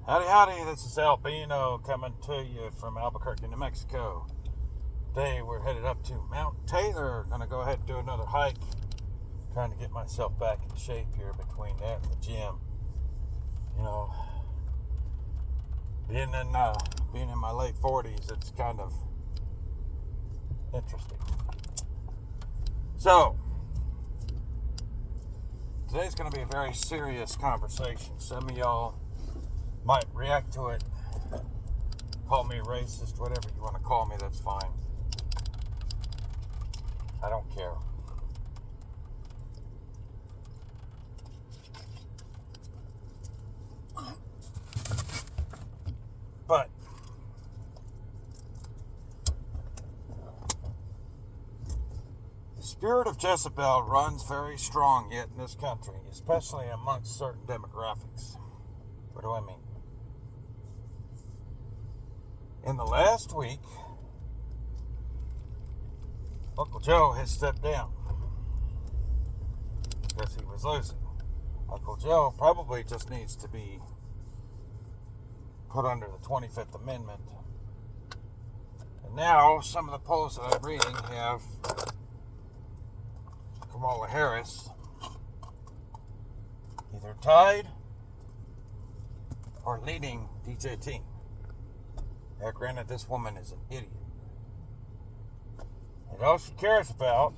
Howdy, howdy, this is AL-BINO coming to you from Albuquerque, New Mexico. Today we're headed up to Mount Taylor. Gonna go ahead and do another hike. Trying to get myself back in shape here between that and the gym. You know, being in my late 40s, it's kind of interesting. So, today's gonna be a very serious conversation. Some of y'all might react to it, call me racist, whatever you want to call me, that's fine. I don't care. But the spirit of Jezebel runs very strong yet in this country, especially amongst certain demographics. What do I mean? In the last week, Uncle Joe has stepped down because he was losing. Uncle Joe probably just needs to be put under the 25th Amendment. And now, some of the polls that I'm reading have Kamala Harris either tied or leading DJT. Now, granted, this woman is an idiot. And all she cares about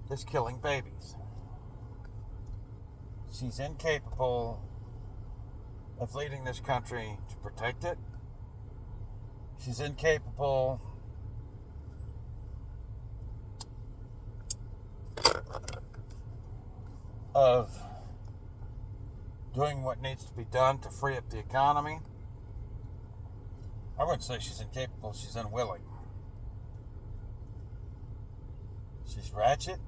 is killing babies. She's incapable of leading this country to protect it. She's incapable of doing what needs to be done to free up the economy. I wouldn't say she's incapable, she's unwilling. She's ratchet.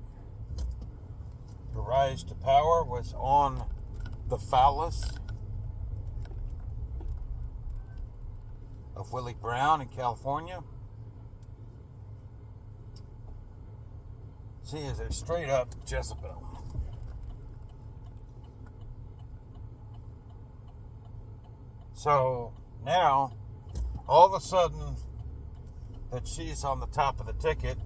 Her rise to power was on the phallus of Willie Brown in California. She is a straight up Jezebel. So now, all of a sudden, that she's on the top of the ticket,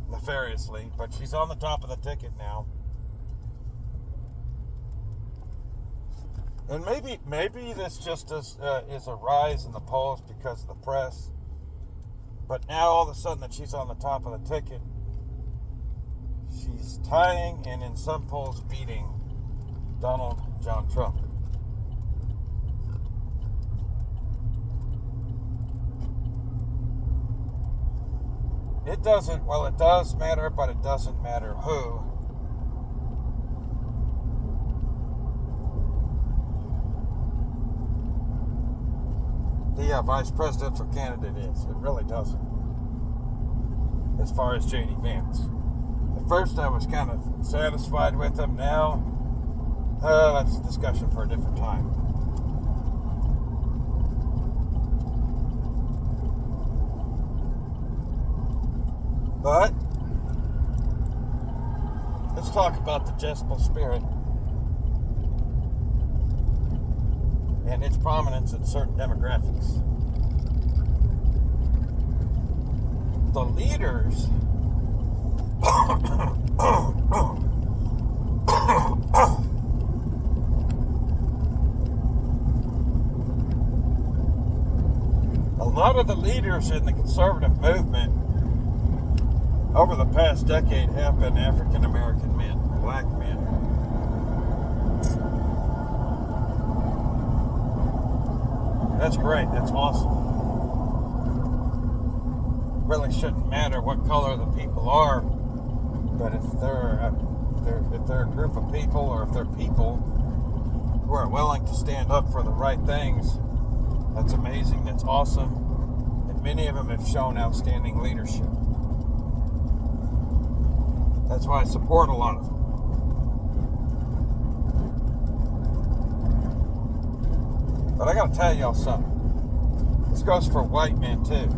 nefariously, but she's on the top of the ticket now. And maybe this just is a rise in the polls because of the press. But now all of a sudden that she's on the top of the ticket, she's tying and in some polls beating Donald John Trump. It does matter, but it doesn't matter who. The vice presidential candidate is. It really doesn't. As far as J.D. Vance. At first I was kind of satisfied with him. Now, that's a discussion for a different time. But let's talk about the Jezebel spirit and its prominence in certain demographics. The leaders a lot of the leaders in the conservative movement over the past decade have been African American men, black men. That's great. That's awesome. Really shouldn't matter what color the people are, but if they're a group of people, or if they're people who are willing to stand up for the right things, that's amazing. That's awesome. And many of them have shown outstanding leadership. That's why I support a lot of them. But I gotta tell y'all something. This goes for white men too,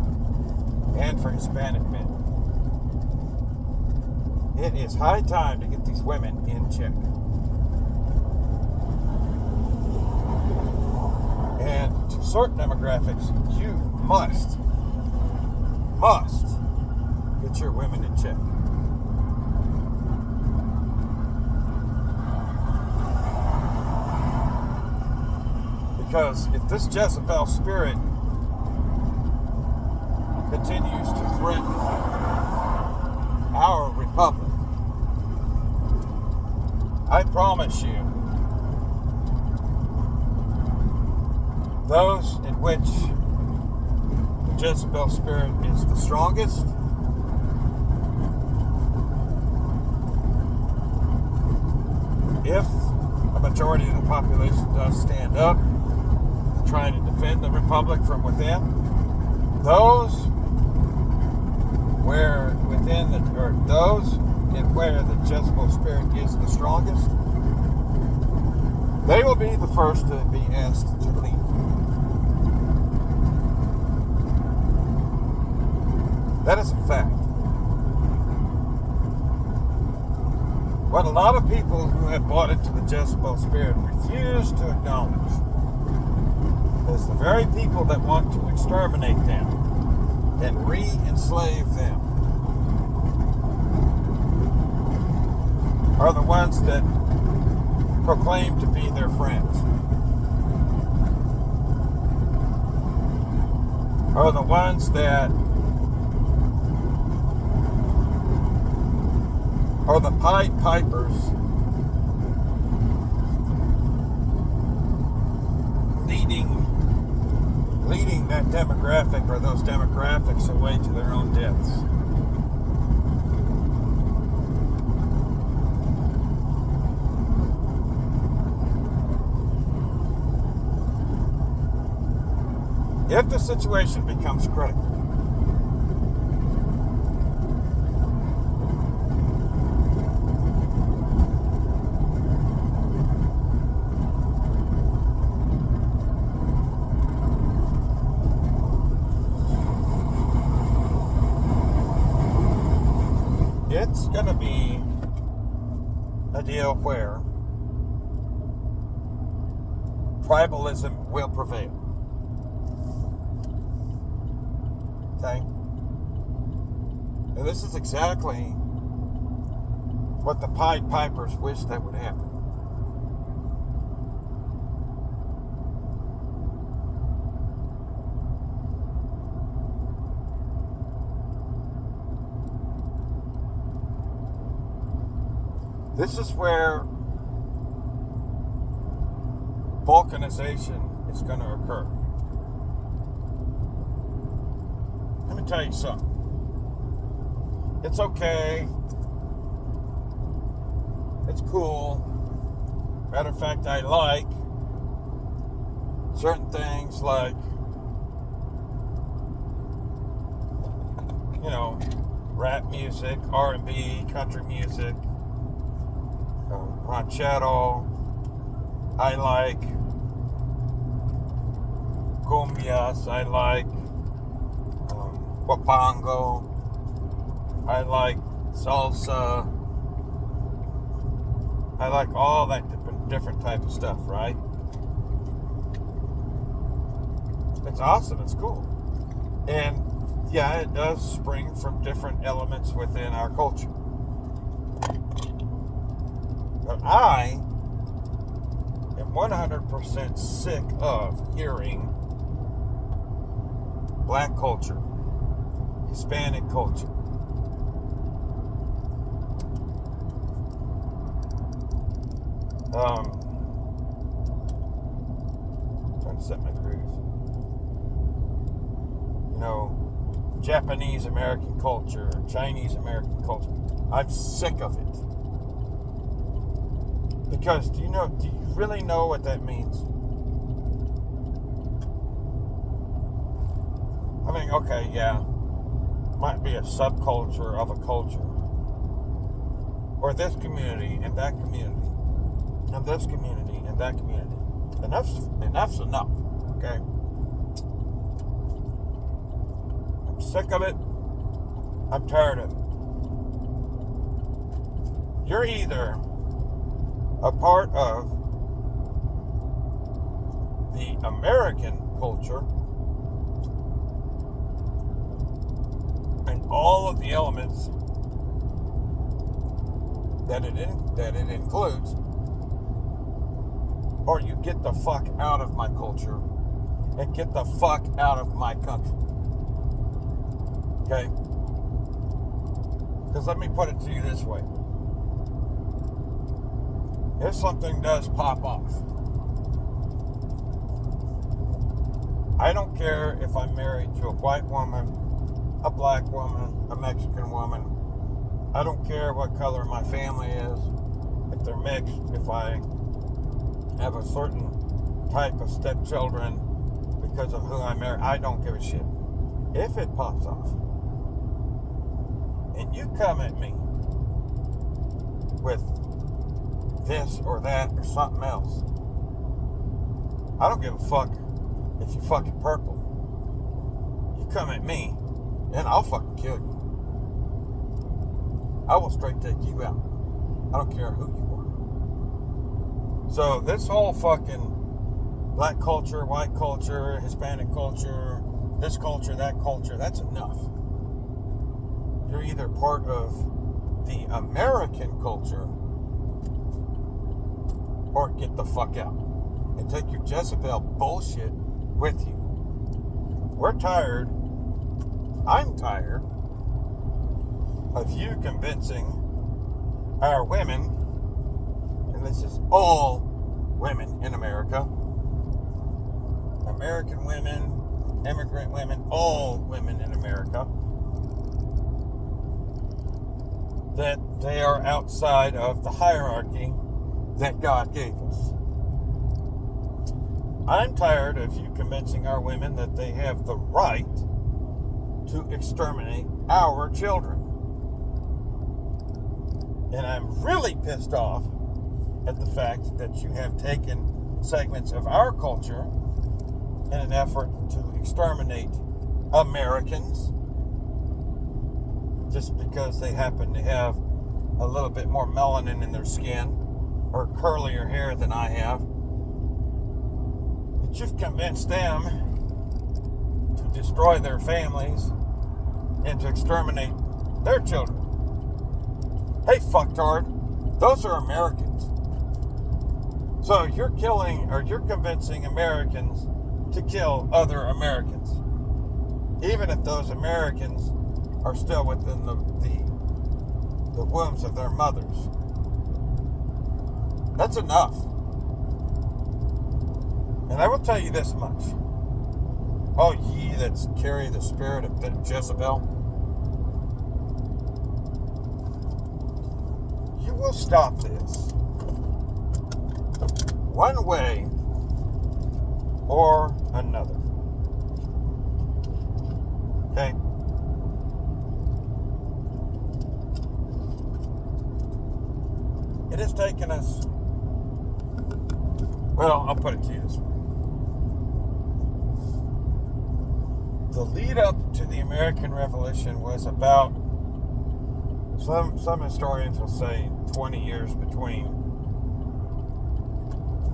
and for Hispanic men. It is high time to get these women in check. And to certain demographics, you must get your women in check. Because if this Jezebel spirit continues to threaten our republic, I promise you, those in which the Jezebel spirit is the strongest, if a majority of the population does stand up, trying to defend the republic from within, those where the Jezebel spirit is the strongest, they will be the first to be asked to leave. That is a fact. What a lot of people who have bought into the Jezebel spirit refuse to acknowledge is the very people that want to exterminate them and re-enslave them are the ones that proclaim to be their friends, are the ones that are the Pied Pipers leading that demographic or those demographics away to their own deaths. If the situation becomes critical, it's going to be a deal where tribalism will prevail. Okay? And this is exactly what the Pied Pipers wish that would happen. This is where balkanization is going to occur. Let me tell you something. It's okay. It's cool. Matter of fact, I like certain things like, rap music, R&B, country music, ranchero. I like cumbias. I like guapango. I like salsa. I like all that different type of stuff, right? It's awesome. It's cool. And yeah, it does spring from different elements within our culture. But I am 100% sick of hearing black culture, Hispanic culture, trying to set my cruise, Japanese American culture, Chinese American culture. I'm sick of it. Because do you really know what that means? I mean, okay, yeah, might be a subculture of a culture, or this community and that community, and this community and that community. Enough's enough, okay? I'm sick of it. I'm tired of it. You're either a part of the American culture and all of the elements that it includes, or you get the fuck out of my culture and get the fuck out of my country. Okay? Because let me put it to you this way. If something does pop off, I don't care if I'm married to a white woman, a black woman, a Mexican woman. I don't care what color my family is. If they're mixed, if I have a certain type of stepchildren because of who I marry, I don't give a shit. If it pops off and you come at me with this or that or something else, I don't give a fuck if you're fucking purple. You come at me and I'll fucking kill you. I will straight take you out. I don't care who you are. So this whole fucking black culture, white culture, Hispanic culture, this culture, that culture, that's enough. You're either part of the American culture or get the fuck out and take your Jezebel bullshit with you. We're tired. I'm tired of you convincing our women, and this is all women in America, American women, immigrant women, all women in America, that they are outside of the hierarchy that God gave us. I'm tired of you convincing our women that they have the right to exterminate our children. And I'm really pissed off at the fact that you have taken segments of our culture in an effort to exterminate Americans just because they happen to have a little bit more melanin in their skin or curlier hair than I have. But you've convinced them to destroy their families and to exterminate their children. Hey, fucktard, those are Americans. So you're killing, or you're convincing Americans to kill other Americans, even if those Americans are still within the wombs of their mothers. That's enough. And I will tell you this much. Oh, ye that carry the spirit of Jezebel, you will stop this one way or another. Okay? It has taken us, well, I'll put it to you this way. The lead up to the American Revolution was about, some historians will say, 20 years between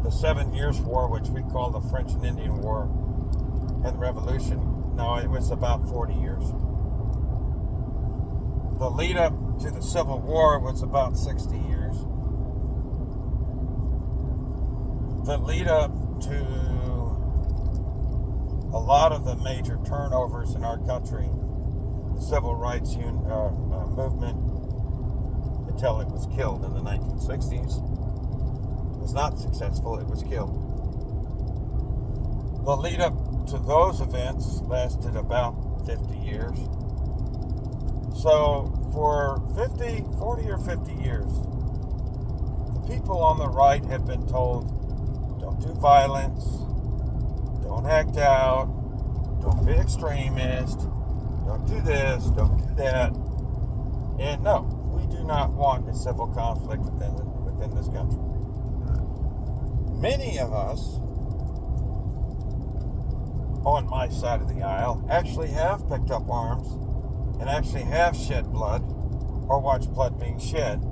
the 7 Years' War, which we call the French and Indian War, and the Revolution. No, it was about 40 years. The lead up to the Civil War was about 60 years. The lead up to a lot of the major turnovers in our country, the civil rights movement, until it was killed in the 1960s, was not successful, it was killed. The lead up to those events lasted about 50 years. So for 40 or 50 years, the people on the right have been told, don't do violence, don't act out, don't be extremist, don't do this, don't do that. And no, we do not want a civil conflict within this country. Many of us on my side of the aisle actually have picked up arms and actually have shed blood or watched blood being shed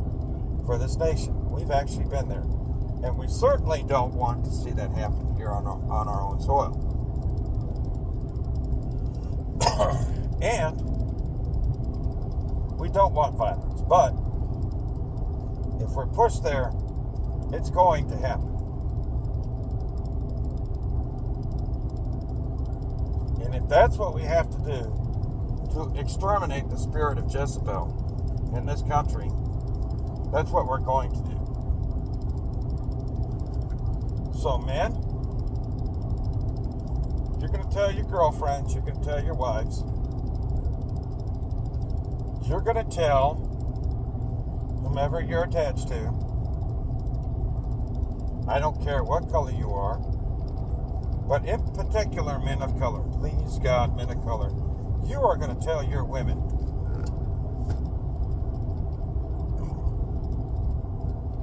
for this nation. We've actually been there. And we certainly don't want to see that happen here on our own soil. And we don't want violence. But if we're pushed there, it's going to happen. And if that's what we have to do to exterminate the spirit of Jezebel in this country, that's what we're going to do. So, men, you're going to tell your girlfriends, you're going to tell your wives, you're going to tell whomever you're attached to, I don't care what color you are, but in particular men of color, please God, men of color, you are going to tell your women,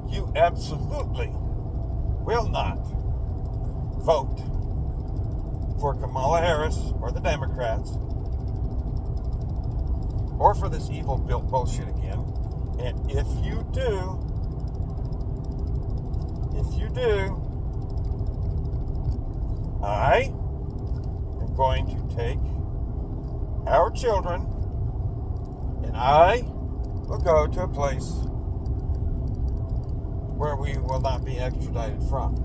you absolutely will not vote for Kamala Harris or the Democrats or for this evil bullshit again. And if you do, I am going to take our children and I will go to a place where we will not be extradited from.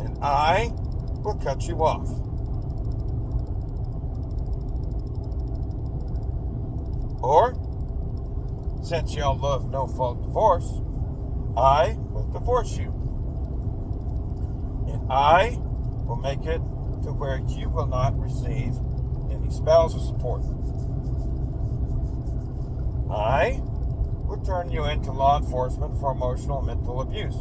And I will cut you off. Or, since y'all love no-fault divorce, I will divorce you. And I will make it to where you will not receive any spousal support. I will turn you into law enforcement for emotional and mental abuse.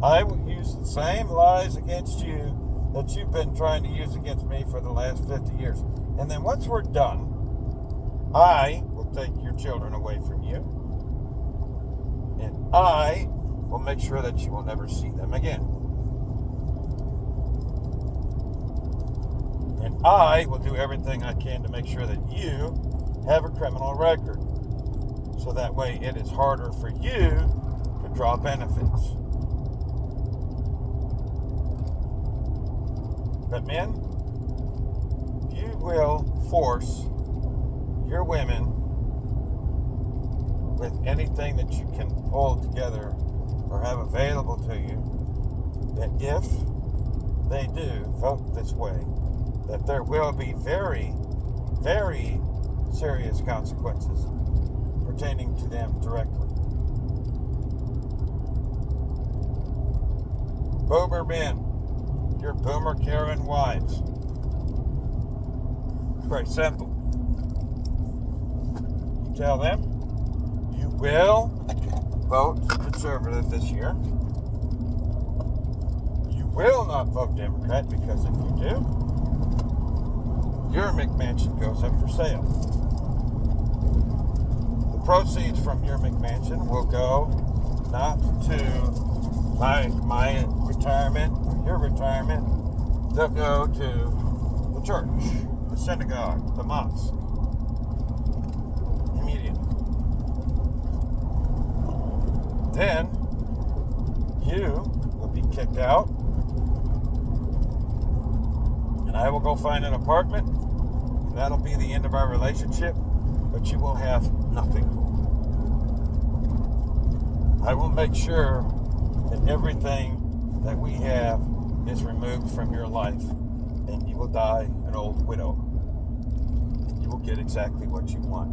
I will use the same lies against you that you've been trying to use against me for the last 50 years. And then once we're done, I will take your children away from you. And I will make sure that you will never see them again. And I will do everything I can to make sure that you have a criminal record. So that way it is harder for you to draw benefits. But men, you will force your women with anything that you can pull together or have available to you, that if they do vote this way, that there will be very, very serious consequences pertaining to them directly. Boomer men, your boomer Karen wives. It's very simple. You tell them you will vote conservative this year. You will not vote Democrat, because if you do, your McMansion goes up for sale. The proceeds from your McMansion will go not to my retirement or your retirement. They'll go to the church, the synagogue, the mosque. Immediately. Then you will be kicked out, and I will go find an apartment, and that'll be the end of our relationship, but you will have nothing. I will make sure that everything that we have is removed from your life, and you will die an old widow. And you will get exactly what you want.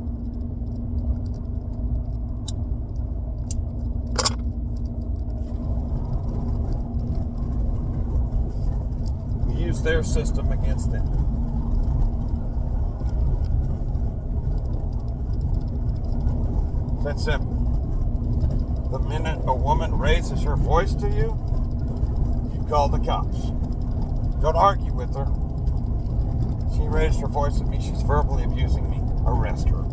We use their system against them. That's simple. The minute a woman raises her voice to you, you call the cops. Don't argue with her. She raised her voice at me. She's verbally abusing me. Arrest her.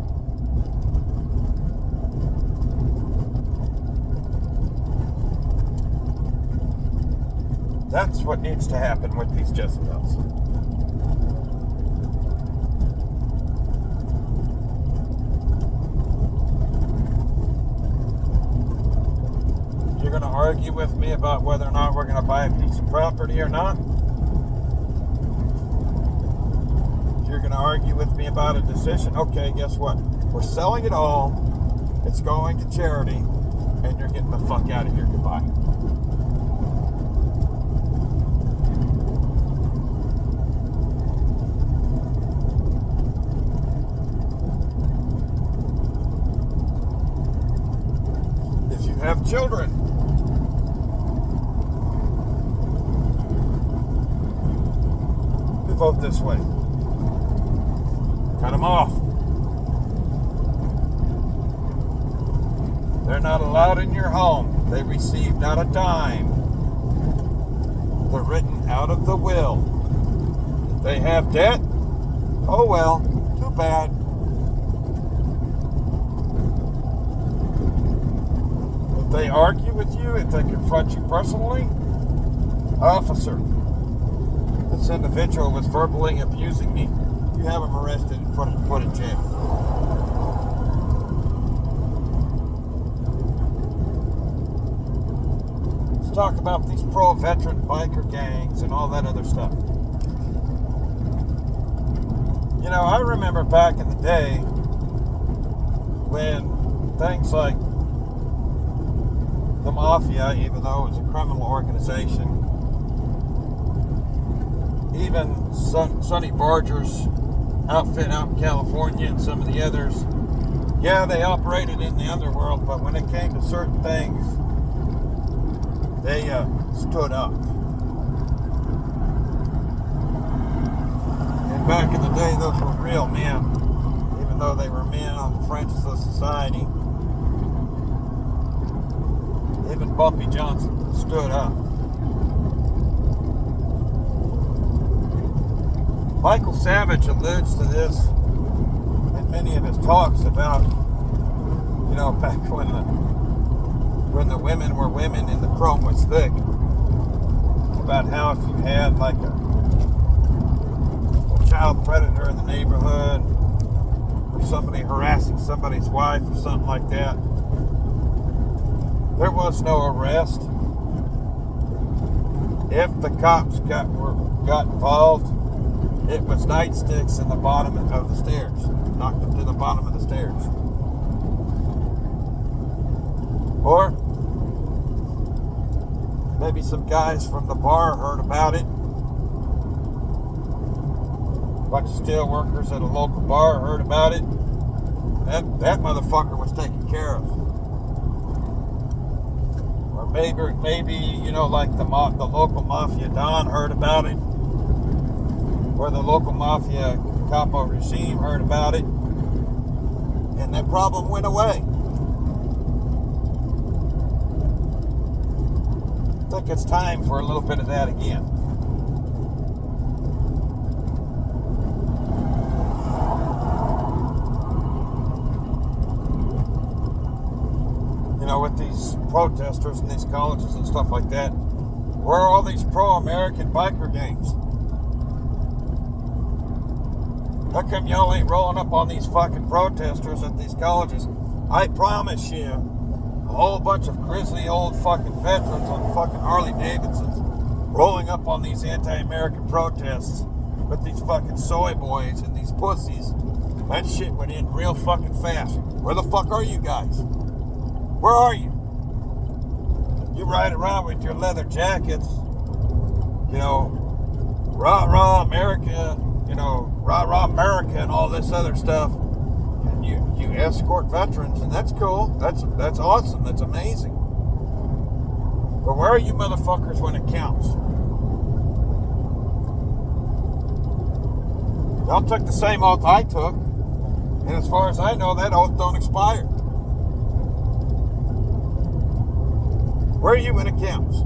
That's what needs to happen with these Jezebels. going to argue with me about whether or not we're going to buy a piece of property or not. If you're going to argue with me about a decision, okay, guess what? We're selling it all. It's going to charity, and you're getting the fuck out of here. Goodbye. If you have children, you vote this way. Cut them off. They're not allowed in your home. They receive not a dime. They're written out of the will. If they have debt, oh well, too bad. If they argue with you, if they confront you personally, officer, this individual was verbally abusing me. You have him arrested and put in jail. Talk about these pro-veteran biker gangs and all that other stuff. You know, I remember back in the day when things like the mafia, even though it was a criminal organization, even Sonny Barger's outfit out in California and some of the others, yeah, they operated in the underworld, but when it came to certain things, they stood up. And back in the day, those were real men, even though they were men on the fringes of society. Even Bumpy Johnson stood up. Michael Savage alludes to this in many of his talks about, you know, back when the women were women and the chrome was thick, about how if you had like a child predator in the neighborhood or somebody harassing somebody's wife or something like that, there was no arrest. If the cops got involved, it was nightsticks in the bottom of the stairs, knocked them to the bottom of the stairs. Or maybe some guys from the bar heard about it. A bunch of steel workers at a local bar heard about it. That motherfucker was taken care of. Or maybe you know, like the local mafia don heard about it. Or the local mafia capo regime heard about it. And that problem went away. I think it's time for a little bit of that again. You know, with these protesters and these colleges and stuff like that, where are all these pro-American biker gangs? How come y'all ain't rolling up on these fucking protesters at these colleges? I promise you, a whole bunch of grizzly old fucking veterans on fucking Harley Davidsons rolling up on these anti-American protests with these fucking soy boys and these pussies. That shit went in real fucking fast. Where the fuck are you guys? Where are you? You ride around with your leather jackets, you know, rah America, you know, rah America and all this other stuff. And you escort veterans, and that's cool. That's awesome. That's amazing. But where are you motherfuckers when it counts? Y'all took the same oath I took, and as far as I know, that oath don't expire. Where are you when it counts?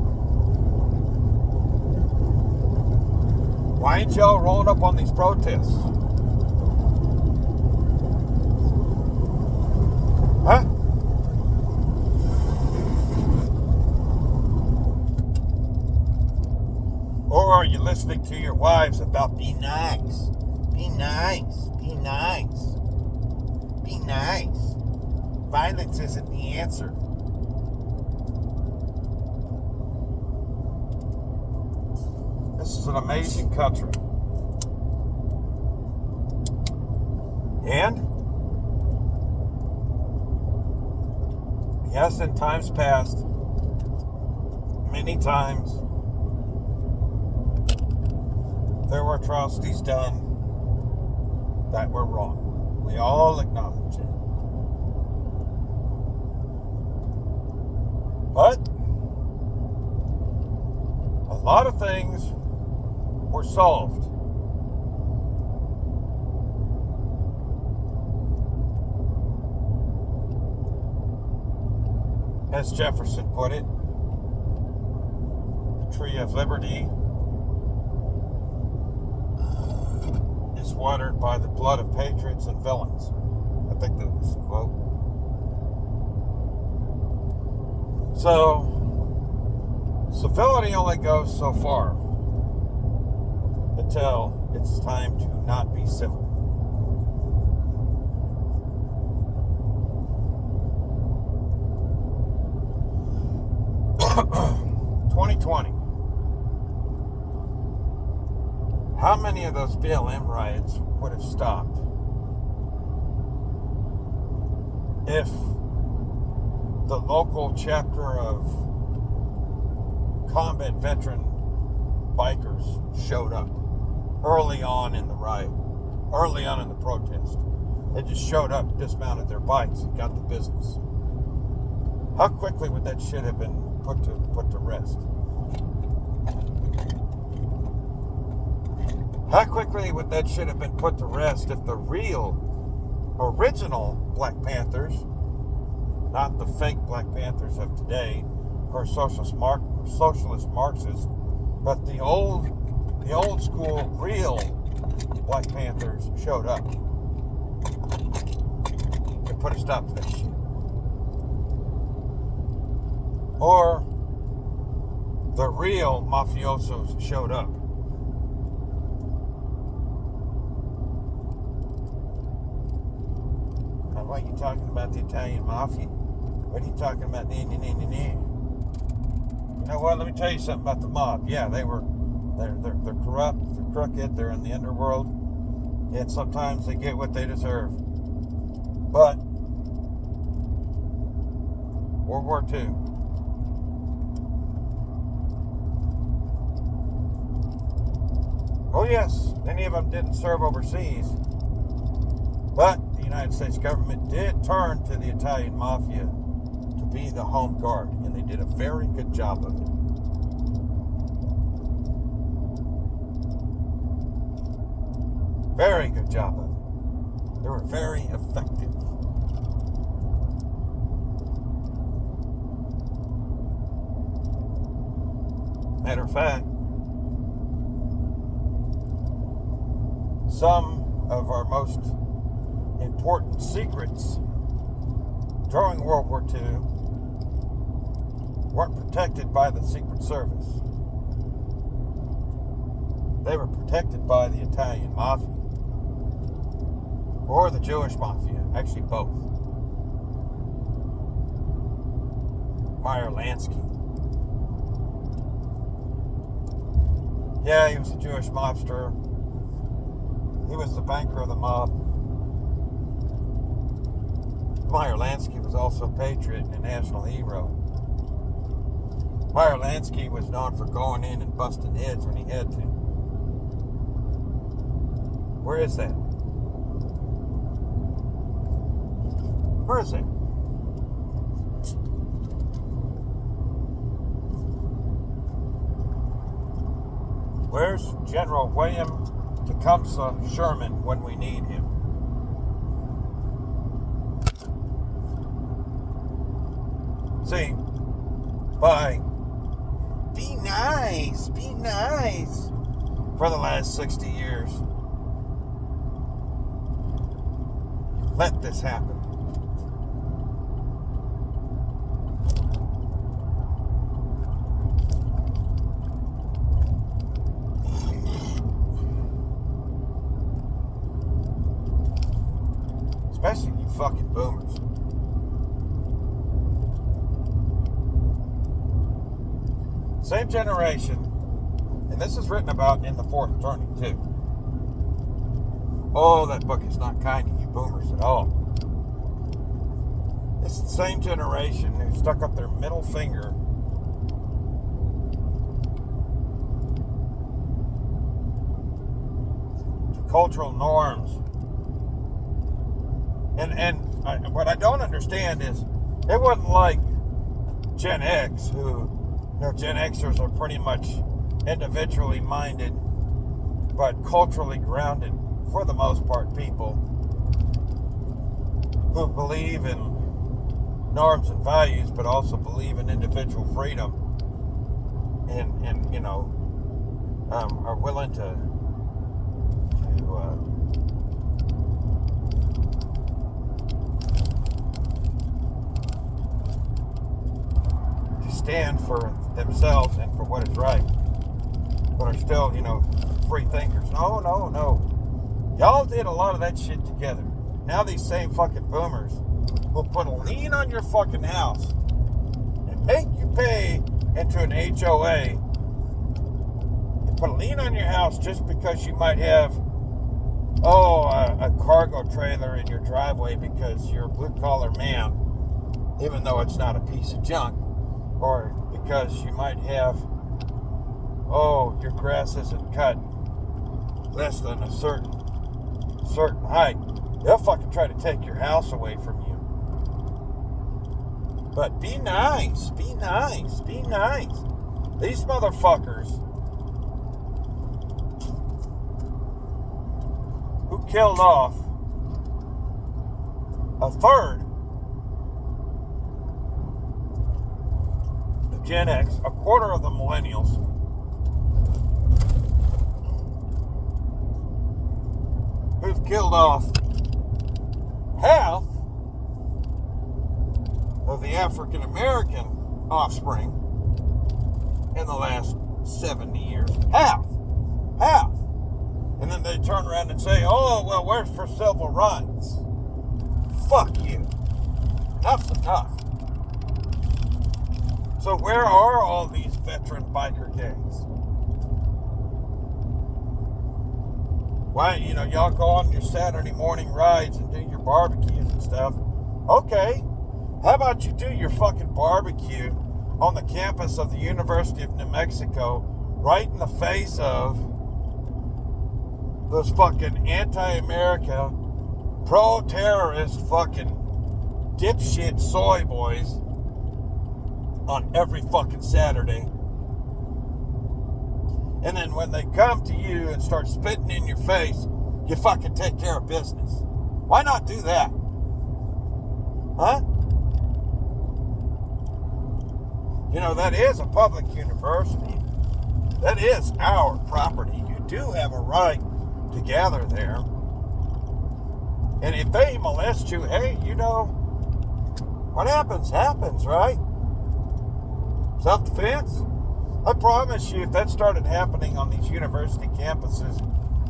Why ain't y'all rolling up on these protests? Huh? Or are you listening to your wives about be nice? Be nice. Be nice. Be nice. Violence isn't the answer. is an amazing country. And, yes, in times past, many times, there were atrocities done that were wrong. We all acknowledge it. But a lot of things were solved. As Jefferson put it, the tree of liberty is watered by the blood of patriots and villains. I think that was the quote. So, civility only goes so far until it's time to not be civil. How many of those BLM riots would have stopped if the local chapter of combat veteran bikers showed up early on in the riot, early on in the protest? They just showed up, dismounted their bikes, and got the business. How quickly would that shit have been put to rest? How quickly would that shit have been put to rest if the real, original Black Panthers, not the fake Black Panthers of today, or socialist Marxists, but the old school, real Black Panthers showed up to put a stop to that shit? Or the real mafiosos showed up? Why are you talking about the Italian mafia? What are you talking about? You know what? Let me tell you something about the mob. Yeah, they're corrupt, they're crooked, they're in the underworld, and sometimes they get what they deserve. But World War II. Oh yes, many of them didn't serve overseas, but the United States government did turn to the Italian mafia to be the home guard, and they did a very good job of it. Very good job of it. They were very effective. Matter of fact, some of our most important secrets during World War II weren't protected by the Secret Service. They were protected by the Italian Mafia or the Jewish Mafia, actually both. Meyer Lansky. Yeah, he was a Jewish mobster. He was the banker of the mob. Meyer Lansky was also a patriot and a national hero. Meyer Lansky was known for going in and busting heads when he had to. Where is that? Where is that? Where's General William Tecumseh Sherman when we need him? See, by be nice for the last 60 years, let this happen. Especially you fucking boomers. Same generation And this is written about in The Fourth Turning, too. Oh, that book is not kind to you boomers at all. It's the same generation who stuck up their middle finger to cultural norms. What I don't understand is it wasn't like Gen X, who, Gen Xers are pretty much individually minded, but culturally grounded, for the most part, people who believe in norms and values, but also believe in individual freedom, and are willing to stand for themselves and for what is right, but are still, free thinkers. No. Y'all did a lot of that shit together. Now these same fucking boomers will put a lien on your fucking house and make you pay into an HOA and put a lien on your house just because you might have, a cargo trailer in your driveway because you're a blue-collar man, even though it's not a piece of junk, or because you might have, your grass isn't cut less than a certain height. They'll fucking try to take your house away from you. But be nice. These motherfuckers who killed off a third of Gen X, a quarter of the millennials, who've killed off half of the African American offspring in the last 70 years. Half. And then they turn around and say, where's for civil rights? Fuck you. Enough's enough. So where are all these veteran biker gangs? Why, y'all go on your Saturday morning rides and do your barbecues and stuff. Okay. How about you do your fucking barbecue on the campus of the University of New Mexico, right in the face of those fucking anti-America, pro-terrorist fucking dipshit soy boys on every fucking Saturday. And then when they come to you and start spitting in your face, you fucking take care of business. Why not do that? Huh? That is a public university. That is our property. You do have a right to gather there. And if they molest you, hey, what happens, right? Self-defense? I promise you, if that started happening on these university campuses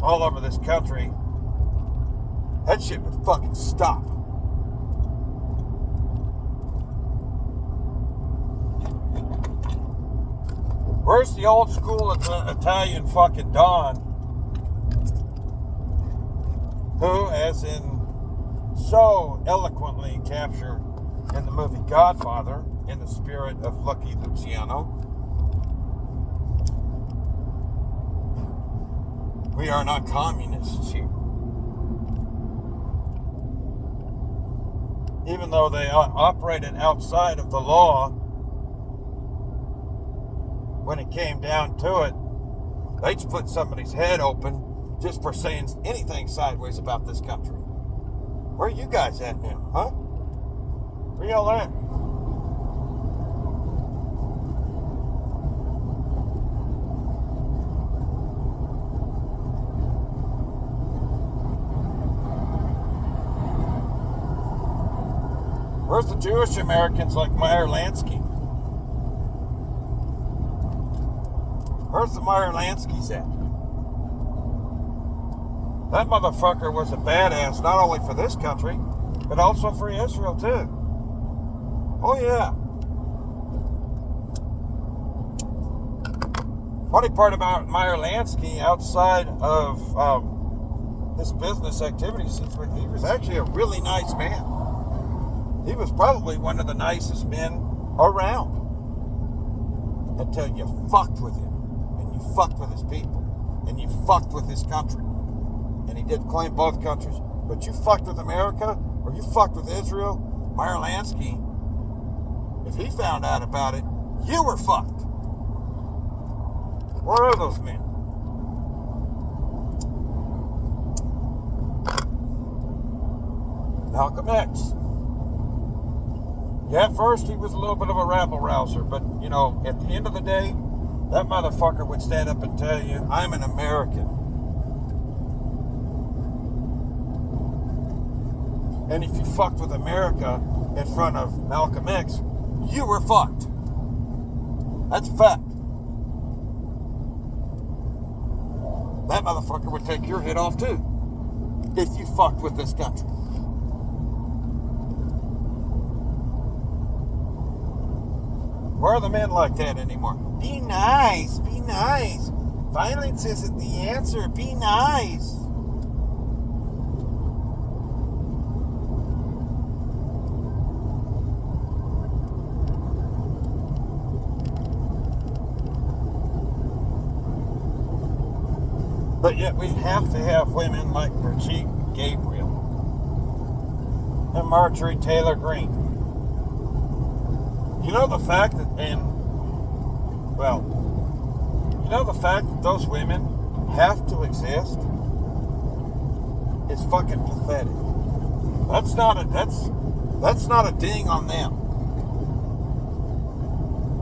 all over this country, that shit would fucking stop. Where's the old school Italian fucking Don, who, as in so eloquently captured in the movie Godfather, in the spirit of Lucky Luciano, we are not communists here. Even though they operated outside of the law, when it came down to it, they'd split somebody's head open just for saying anything sideways about this country. Where are you guys at now, huh? Where y'all at? Where's the Jewish Americans like Meyer Lansky? Where's the Meyer Lanskys at? That motherfucker was a badass not only for this country, but also for Israel too. Oh yeah. Funny part about Meyer Lansky, outside of his business activities, he was actually a really nice man. He was probably one of the nicest men around. Until you fucked with him, and you fucked with his people, and you fucked with his country. And he did claim both countries. But you fucked with America, or you fucked with Israel, Meyer Lansky, if he found out about it, you were fucked. Where are those men? Malcolm X. Yeah, at first he was a little bit of a rabble-rouser, but, you know, at the end of the day, that motherfucker would stand up and tell you, I'm an American. And if you fucked with America in front of Malcolm X, you were fucked. That's a fact. That motherfucker would take your head off too, if you fucked with this country. Where are the men like that anymore? Be nice, be nice. Violence isn't the answer. Be nice. But yet we have to have women like Brigitte Gabriel and Marjorie Taylor Greene. You know the fact that, the fact that those women have to exist is fucking pathetic. That's not a ding on them.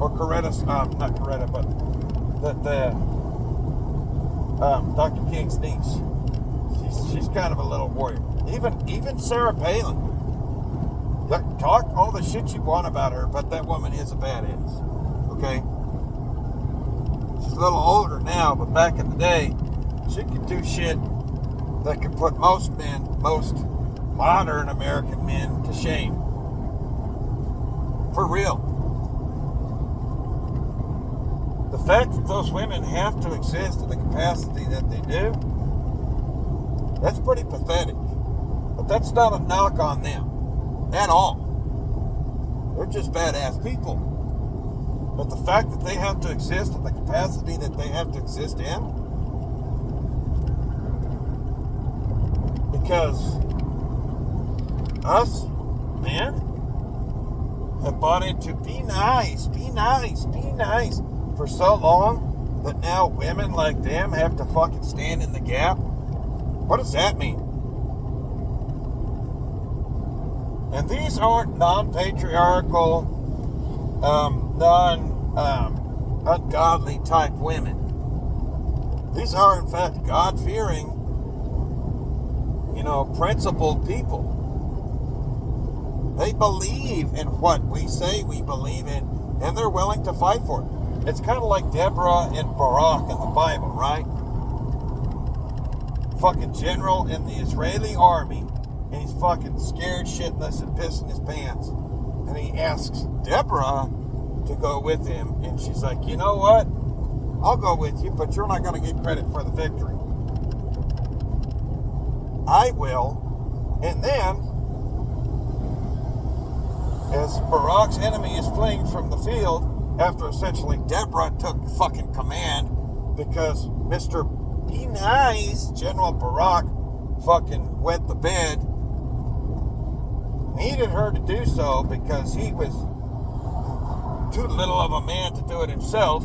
Or Coretta's, not Coretta, but Dr. King's niece. She's kind of a little warrior. Even Sarah Palin. Talk all the shit you want about her, but that woman is a badass. Okay? She's a little older now, but back in the day, she could do shit that could put most modern American men to shame. For real. The fact that those women have to exist in the capacity that they do, that's pretty pathetic. But that's not a knock on them. At all. They're just badass people. But the fact that they have to exist in the capacity that they have to exist in, because us, men, have bought into be nice, be nice, be nice for so long that now women like them have to fucking stand in the gap. What does that mean? And these aren't non-patriarchal, ungodly type women. These are, in fact, God-fearing, principled people. They believe in what we say we believe in, and they're willing to fight for it. It's kind of like Deborah and Barak in the Bible, right? Fucking general in the Israeli army. And he's fucking scared shitless and pissing his pants. And he asks Deborah to go with him. And she's like, you know what? I'll go with you, but you're not going to get credit for the victory. I will. And then, as Barak's enemy is fleeing from the field, after essentially Deborah took fucking command, because Mr. Be Nice, General Barak, fucking wet the bed, needed her to do so because he was too little of a man to do it himself.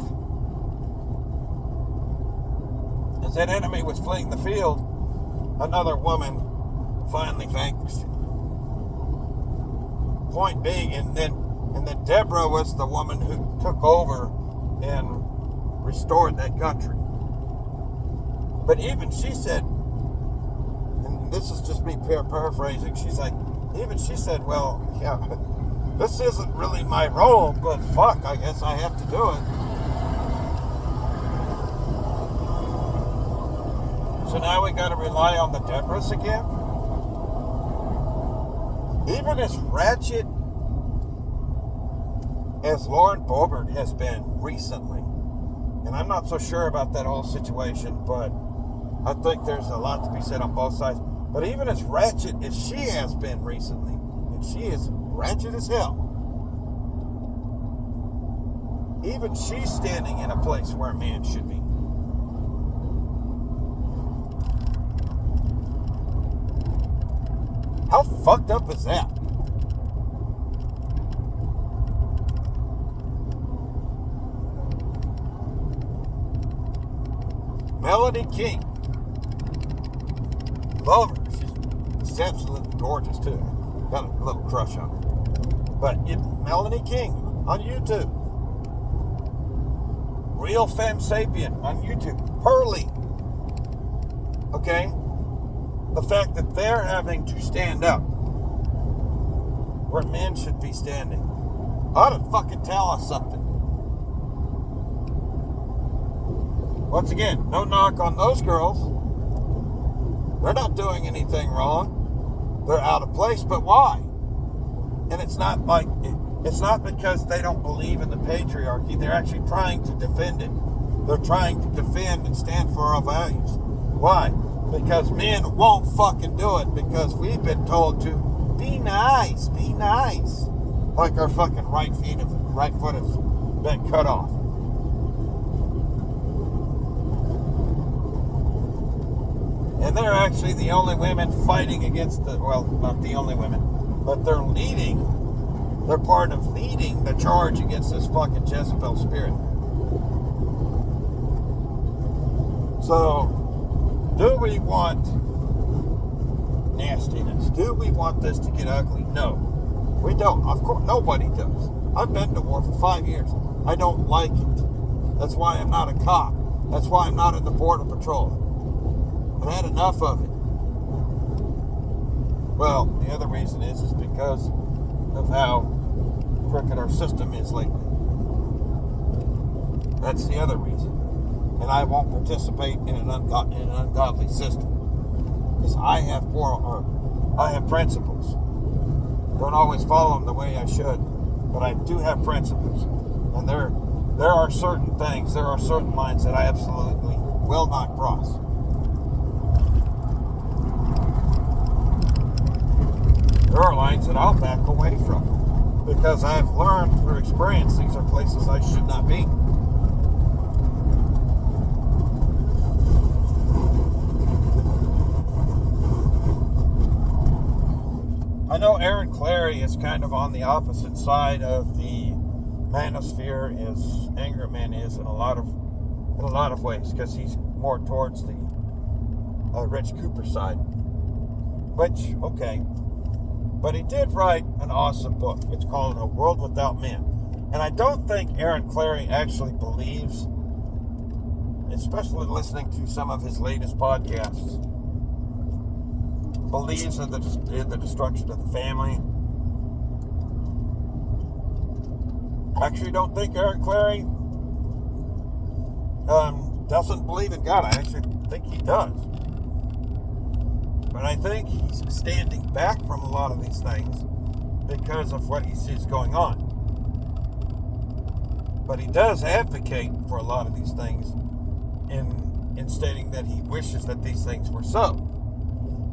As that enemy was fleeing the field, another woman finally vanquished him. Point being, and then Deborah was the woman who took over and restored that country. But even she said, and this is just me paraphrasing, she's like, even she said, well, yeah, this isn't really my role, but fuck, I guess I have to do it. So now we got to rely on the Deborahs again? Even as ratchet as Lauren Boebert has been recently, And I'm not so sure about that whole situation, but I think there's a lot to be said on both sides. But even as ratchet as she has been recently, and she is ratchet as hell, even she's standing in a place where a man should be. How fucked up is that? Melanie King. Love her. She's absolutely gorgeous too. Got a little crush on her. But Melanie King on YouTube. Real Femme Sapien on YouTube. Pearly. Okay? The fact that they're having to stand up where men should be standing ought to fucking tell us something. Once again, no knock on those girls. They're not doing anything wrong. They're out of place, but why? And it's not because they don't believe in the patriarchy. They're actually trying to defend it. They're trying to defend and stand for our values. Why? Because men won't fucking do it because we've been told to be nice, be nice. Like our fucking right foot has been cut off. And they're actually the only women fighting against not the only women, but they're part of leading the charge against this fucking Jezebel spirit. So, do we want nastiness? Do we want this to get ugly? No. We don't. Of course, nobody does. I've been to war for 5 years. I don't like it. That's why I'm not a cop. That's why I'm not in the Border Patrol. I've had enough of it. Well, the other reason is because of how crooked our system is lately. That's the other reason. And I won't participate in an ungodly system. Because I have principles. Don't always follow them the way I should, but I do have principles. And there are certain things, there are certain lines that I absolutely will not cross. There are lines that I'll back away from because I've learned through experience these are places I should not be. I know Aaron Clary is kind of on the opposite side of the manosphere as Angry Man is in a lot of ways because he's more towards the Rich Cooper side. Which, okay. But he did write an awesome book. It's called A World Without Men. And I don't think Aaron Clary actually believes, especially listening to some of his latest podcasts, believes in the destruction of the family. I actually don't think Aaron Clary doesn't believe in God. I actually think he does. But I think he's standing back from a lot of these things because of what he sees going on. But he does advocate for a lot of these things in stating that he wishes that these things were so.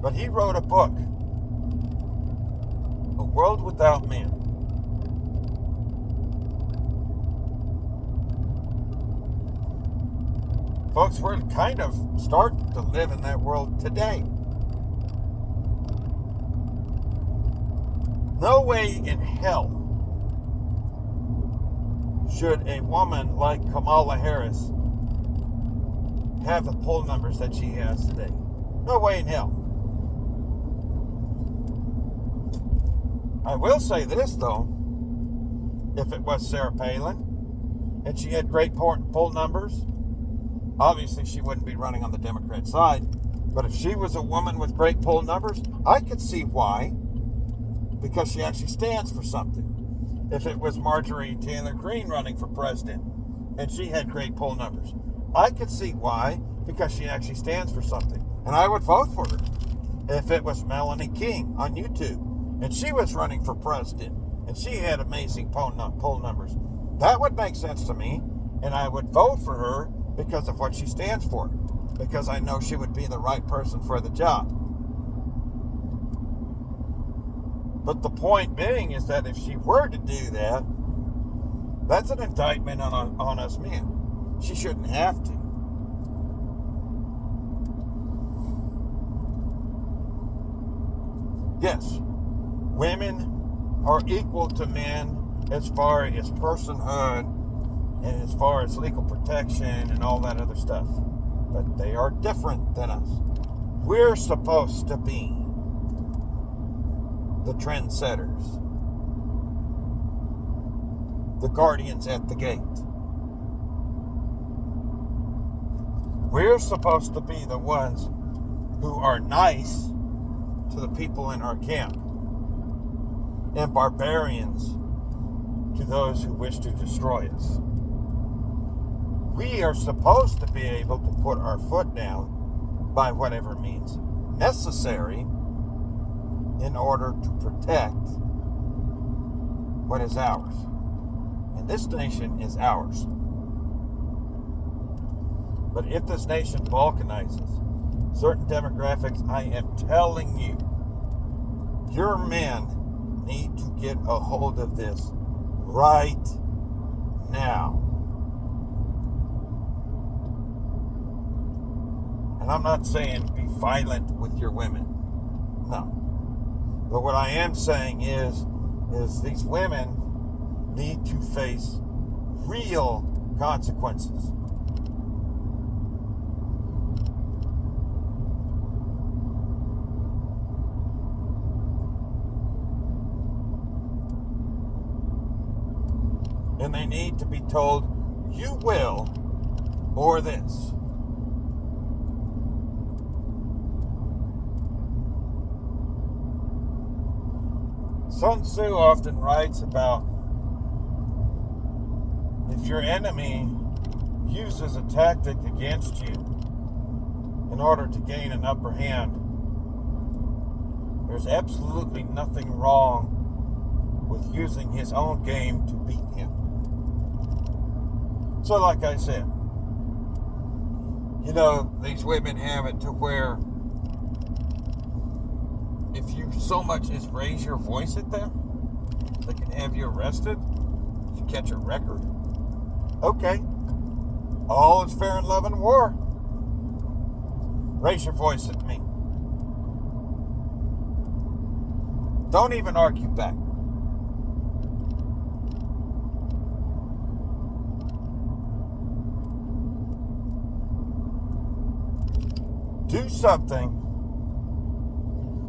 But he wrote a book, A World Without Men. Folks, we're kind of starting to live in that world today. No way in hell should a woman like Kamala Harris have the poll numbers that she has today. No way in hell. I will say this, though. If it was Sarah Palin and she had great poll numbers, obviously she wouldn't be running on the Democrat side. But if she was a woman with great poll numbers, I could see why. Because she actually stands for something. If it was Marjorie Taylor Greene running for president and she had great poll numbers, I could see why, because she actually stands for something. And I would vote for her. If it was Melanie King on YouTube and she was running for president and she had amazing poll numbers, that would make sense to me. And I would vote for her because of what she stands for. Because I know she would be the right person for the job. But the point being is that if she were to do that, that's an indictment on us men. She shouldn't have to. Yes, women are equal to men as far as personhood and as far as legal protection and all that other stuff. But they are different than us. We're supposed to be the trendsetters, the guardians at the gate. We're supposed to be the ones who are nice to the people in our camp and barbarians to those who wish to destroy us. We are supposed to be able to put our foot down by whatever means necessary in order to protect what is ours. And this nation is ours. But if this nation balkanizes certain demographics, I am telling you, your men need to get a hold of this right now. And I'm not saying be violent with your women. No. But what I am saying is these women need to face real consequences. And they need to be told, you will, or this. Sun Tzu often writes about if your enemy uses a tactic against you in order to gain an upper hand, there's absolutely nothing wrong with using his own game to beat him. So like I said, these women have it to where if you so much as raise your voice at them, they can have you arrested. You catch a record. Okay. All is fair in love and war. Raise your voice at me. Don't even argue back. Do something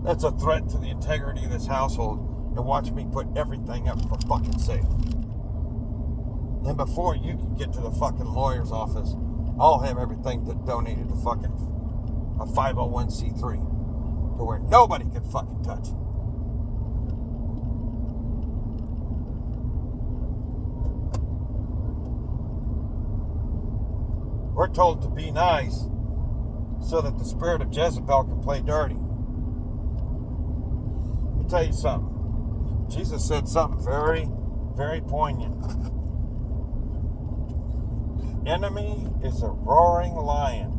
that's a threat to the integrity of this household and watch me put everything up for fucking sale. And before you can get to the fucking lawyer's office, I'll have everything donated to fucking a 501c3 to where nobody can fucking touch it. We're told to be nice so that the spirit of Jezebel can play dirty. Let me tell you something. Jesus said something very, very poignant. Enemy is a roaring lion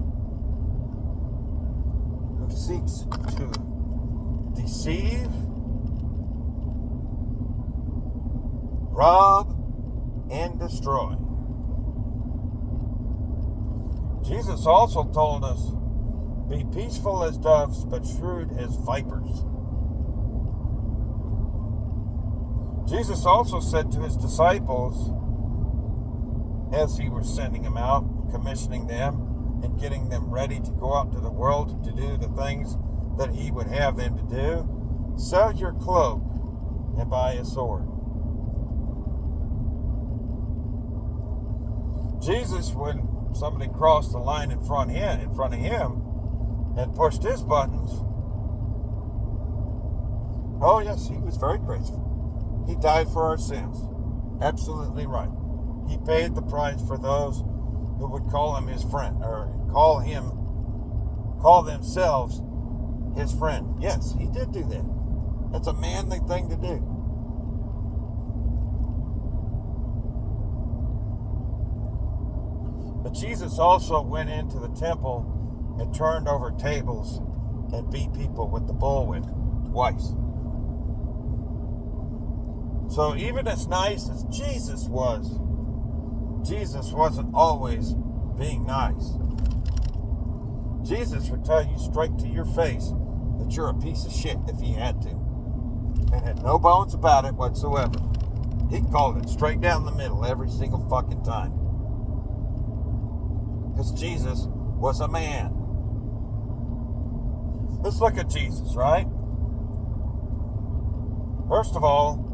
who seeks to deceive, rob, and destroy. Jesus also told us, be peaceful as doves, but shrewd as vipers. Jesus also said to his disciples, as he was sending them out, commissioning them, and getting them ready to go out to the world to do the things that he would have them to do, sell your cloak and buy a sword. Jesus, when somebody crossed the line in front of him and pushed his buttons, oh yes, he was very graceful. He died for our sins. Absolutely right. He paid the price for those who would call him his friend, or call themselves his friend. Yes, he did do that. That's a manly thing to do. But Jesus also went into the temple and turned over tables and beat people with the bullwhip twice. So even as nice as Jesus was, Jesus wasn't always being nice. Jesus would tell you straight to your face that you're a piece of shit if he had to. And had no bones about it whatsoever. He called it straight down the middle every single fucking time. Because Jesus was a man. Let's look at Jesus, right? First of all,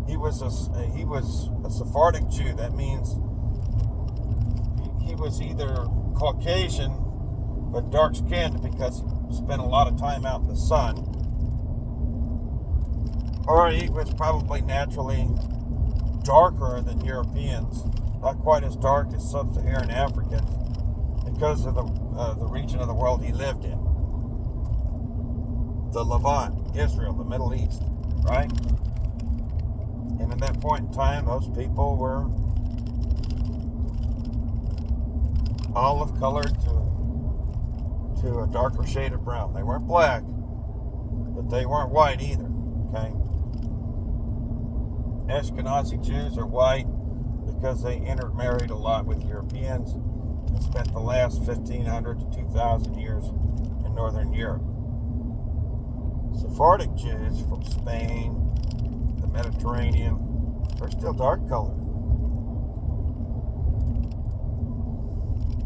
he was a Sephardic Jew. That means he was either Caucasian but dark-skinned because he spent a lot of time out in the sun, or he was probably naturally darker than Europeans, not quite as dark as sub-Saharan Africans, because of the region of the world he lived in. The Levant, Israel, the Middle East, right? And at that point in time, those people were olive-colored to a darker shade of brown. They weren't black, but they weren't white either, okay? Ashkenazi Jews are white because they intermarried a lot with Europeans and spent the last 1,500 to 2,000 years in Northern Europe. Sephardic Jews from Spain, the Mediterranean, are still dark colored.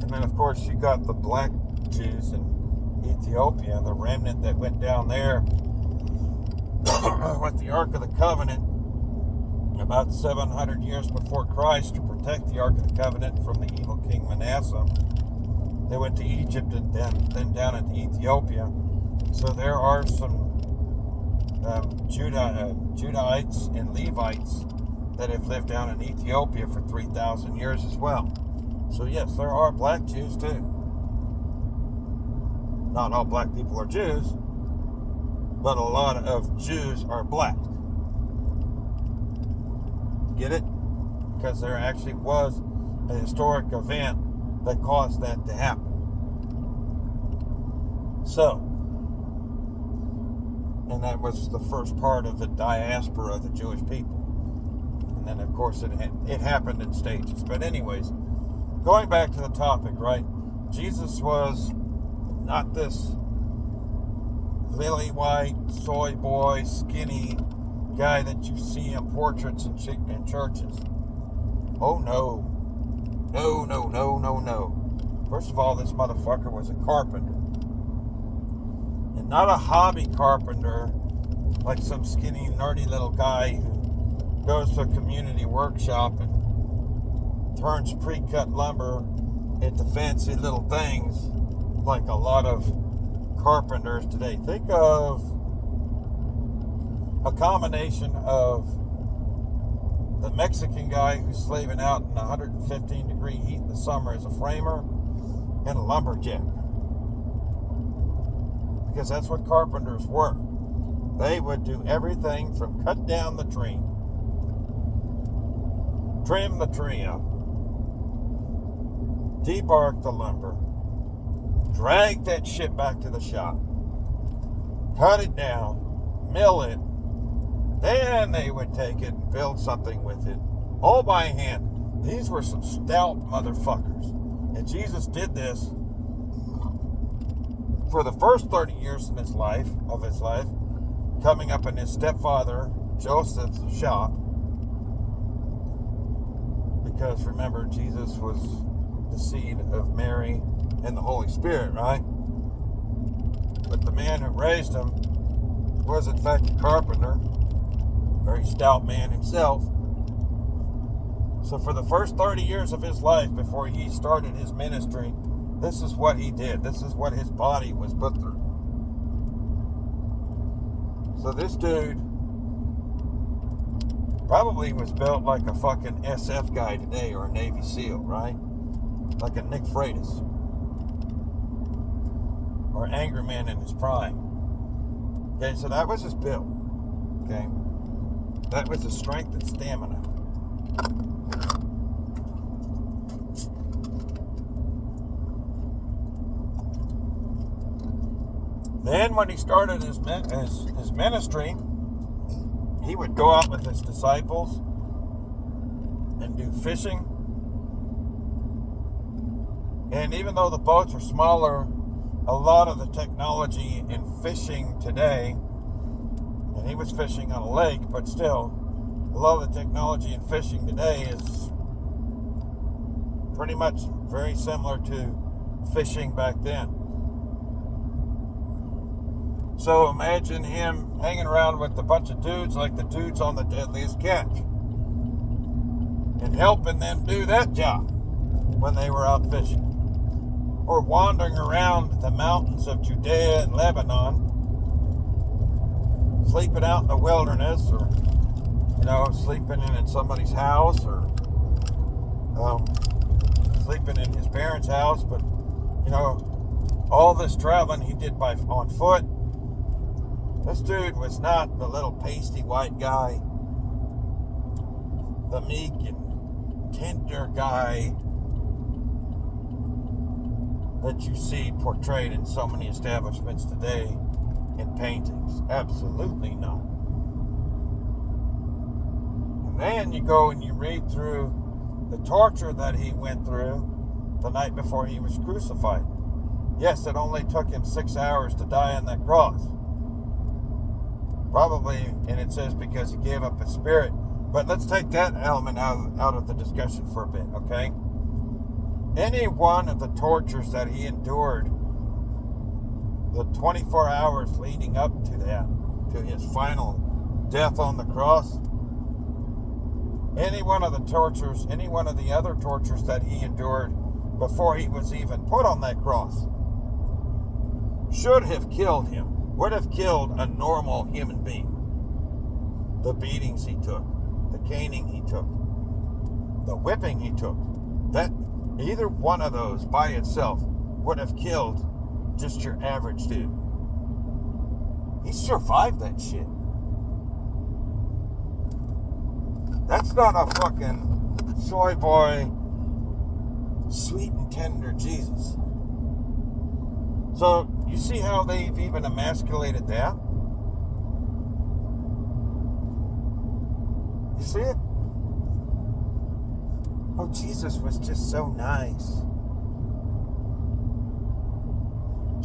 And then, of course, you got the black Jews in Ethiopia, the remnant that went down there with the Ark of the Covenant about 700 years before Christ to protect the Ark of the Covenant from the evil King Manasseh. They went to Egypt and then down into Ethiopia. So there are some Judahites and Levites that have lived down in Ethiopia for 3,000 years as well. So yes, there are black Jews too. Not all black people are Jews, but a lot of Jews are black. Get it? Because there actually was a historic event that caused that to happen. So, and that was the first part of the diaspora of the Jewish people. And then, of course, it happened in stages. But anyways, going back to the topic, right? Jesus was not this lily white, soy boy, skinny guy that you see in portraits in churches. Oh, no. No, no, no, no, no. First of all, this motherfucker was a carpenter. And not a hobby carpenter like some skinny, nerdy little guy who goes to a community workshop and turns pre-cut lumber into fancy little things like a lot of carpenters today. Think of a combination of the Mexican guy who's slaving out in 115 degree heat in the summer as a framer and a lumberjack. Because that's what carpenters were. They would do everything from cut down the tree, trim the tree up, debark the lumber, drag that shit back to the shop, cut it down, mill it, then they would take it and build something with it, all by hand. These were some stout motherfuckers. And Jesus did this for the first 30 years of his life, coming up in his stepfather Joseph's shop. Because remember, Jesus was the seed of Mary and the Holy Spirit, right? But the man who raised him was in fact a carpenter, very stout man himself. So for the first 30 years of his life before he started his ministry, this is what he did. This is what his body was put through. So this dude probably was built like a fucking SF guy today, or a Navy SEAL, right? Like a Nick Freitas. Or Angry Man in his prime. Okay, so that was his build. Okay? That was his strength and stamina. Then when he started his ministry, he would go out with his disciples and do fishing. And even though the boats are smaller, a lot of the technology in fishing today, and he was fishing on a lake, but still, a lot of the technology in fishing today is pretty much very similar to fishing back then. So imagine him hanging around with a bunch of dudes like the dudes on The Deadliest Catch and helping them do that job when they were out fishing. Or wandering around the mountains of Judea and Lebanon, sleeping out in the wilderness, or, sleeping in somebody's house, or sleeping in his parents' house. But, all this traveling he did on foot. This dude was not the little pasty white guy, the meek and tender guy that you see portrayed in so many establishments today in paintings. Absolutely not. And then you go and you read through the torture that he went through the night before he was crucified. Yes, it only took him 6 hours to die on that cross. Probably, and it says because he gave up his spirit. But let's take that element out of the discussion for a bit, okay? Any one of the tortures that he endured, the 24 hours leading up to that, to his final death on the cross, any one of the other tortures that he endured before he was even put on that cross, should have killed him, would have killed a normal human being. The beatings he took, the caning he took, the whipping he took, that either one of those by itself would have killed just your average dude. He survived that shit. That's not a fucking soy boy, sweet and tender Jesus. So, you see how they've even emasculated that? You see it? Oh, Jesus was just so nice.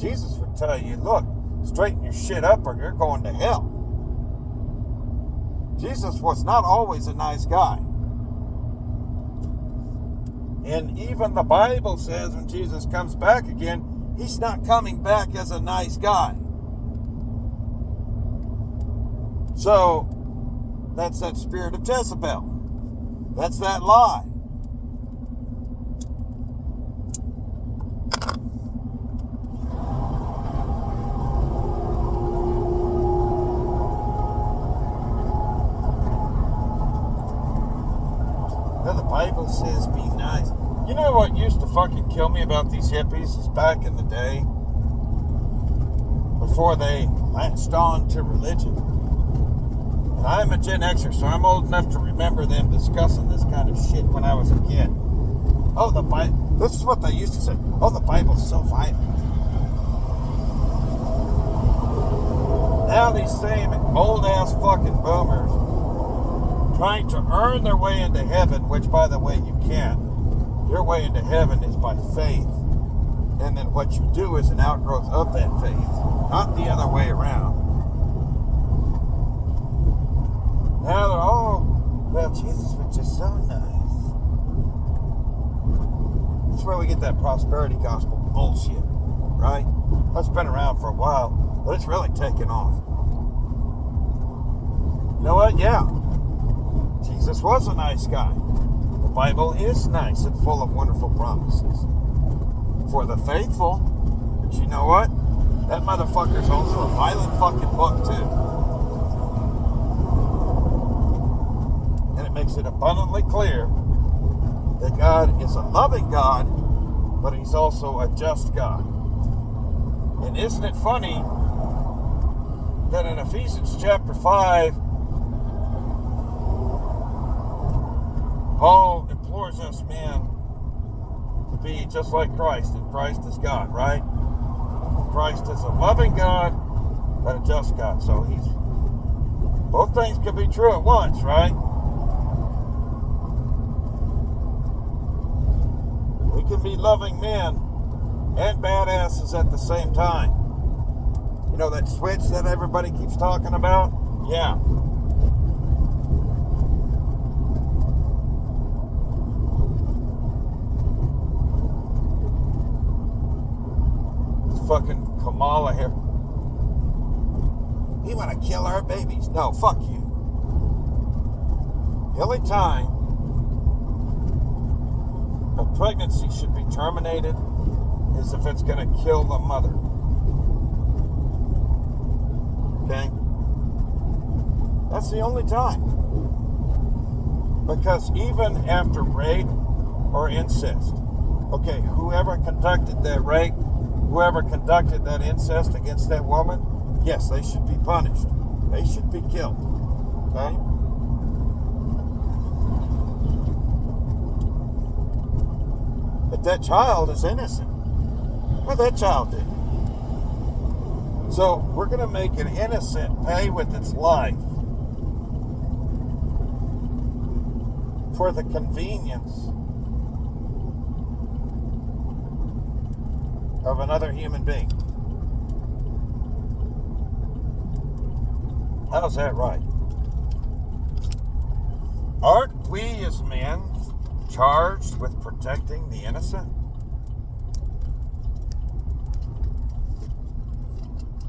Jesus would tell you, look, straighten your shit up or you're going to hell. Jesus was not always a nice guy. And even the Bible says when Jesus comes back again, he's not coming back as a nice guy. So, that's that spirit of Jezebel. That's that lie. The Bible says be nice. You know what used to fucking kill me about these hippies is back in the day, before they latched on to religion. And I'm a Gen Xer, so I'm old enough to remember them discussing this kind of shit when I was a kid. Oh, the Bible. This is what they used to say. Oh, the Bible's so violent. Now these same old-ass fucking boomers trying to earn their way into heaven, which, by the way, you can't. Your way into heaven is by faith. And then what you do is an outgrowth of that faith, not the other way around. Now they're, oh, well, Jesus was just so nice. That's where we get that prosperity gospel bullshit, right? That's been around for a while, but it's really taken off. You know what? Yeah. Jesus was a nice guy. The Bible is nice and full of wonderful promises for the faithful. But you know what? That motherfucker's also a violent fucking book too. And it makes it abundantly clear that God is a loving God, but he's also a just God. And isn't it funny that in Ephesians chapter 5, Paul implores us men to be just like Christ, and Christ is God, right? Christ is a loving God, but a just God. So both things can be true at once, right? We can be loving men and badasses at the same time. You know that switch that everybody keeps talking about? Yeah. It's fucking Kamala here. You want to kill our babies? No, fuck you. The only time a pregnancy should be terminated is if it's going to kill the mother. Okay? That's the only time. Because even after rape or incest, okay, whoever conducted that rape, whoever conducted that incest against that woman, yes, they should be punished. They should be killed. Okay? But that child is innocent. What that child did. So we're going to make an innocent pay with its life for the convenience of another human being. How's that right? Aren't we as men charged with protecting the innocent?